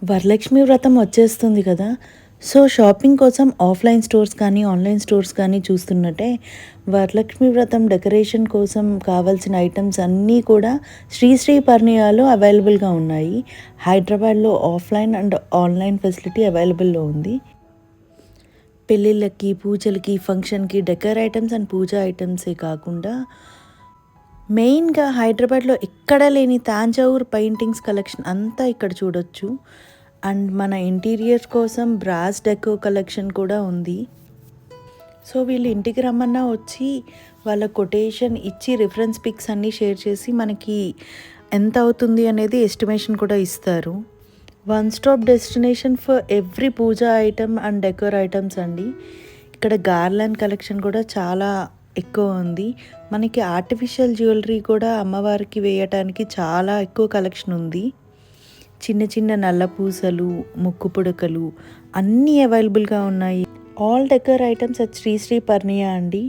వరలక్ష్మి వ్రతం వచ్చేస్తుంది కదా! సో, షాపింగ్ కోసం ఆఫ్‌లైన్ స్టోర్స్ కానీ, ఆన్‌లైన్ స్టోర్స్ కానీ చూస్తున్నట్టే వరలక్ష్మి వ్రతం డెకరేషన్ కోసం కావాల్సిన ఐటెమ్స్ అన్నీ కూడా శ్రీ పర్ణియాలో అవైలబుల్‌గా ఉన్నాయి. హైదరాబాద్‌లో ఆఫ్‌లైన్ అండ్ ఆన్‌లైన్ ఫెసిలిటీ అవైలబుల్‌లో ఉంది. పెళ్ళిళ్ళకి, పూజలకి, ఫంక్షన్‌కి డెకర్ ఐటెమ్స్ అండ్ పూజా ఐటెమ్సే కాకుండా మెయిన్‌గా హైదరాబాద్‌లో ఎక్కడా లేని తాంజావూర్ పెయింటింగ్స్ కలెక్షన్ అంతా ఇక్కడ చూడొచ్చు. అండ్ మన ఇంటీరియర్స్ కోసం బ్రాస్ డెకో కలెక్షన్ కూడా ఉంది. సో, వీళ్ళు ఇంటికి రమ్మన్నా వచ్చి వాళ్ళ కొటేషన్ ఇచ్చి రిఫరెన్స్ పిక్స్ అన్నీ షేర్ చేసి మనకి ఎంత అవుతుంది అనేది ఎస్టిమేషన్ కూడా ఇస్తారు. One stop destination for every puja item and decor items అండి. ఇక్కడ గార్లాండ్ కలెక్షన్ కూడా చాలా ఎక్కువ ఉంది. మనకి ఆర్టిఫిషియల్ జ్యువెలరీ కూడా అమ్మవారికి వేయటానికి చాలా ఎక్కువ కలెక్షన్ ఉంది. చిన్న చిన్న నల్ల పూసలు, ముక్కు పుడకలు అన్నీ అవైలబుల్‌గా ఉన్నాయి. All decor items at Sri Parnia అండి.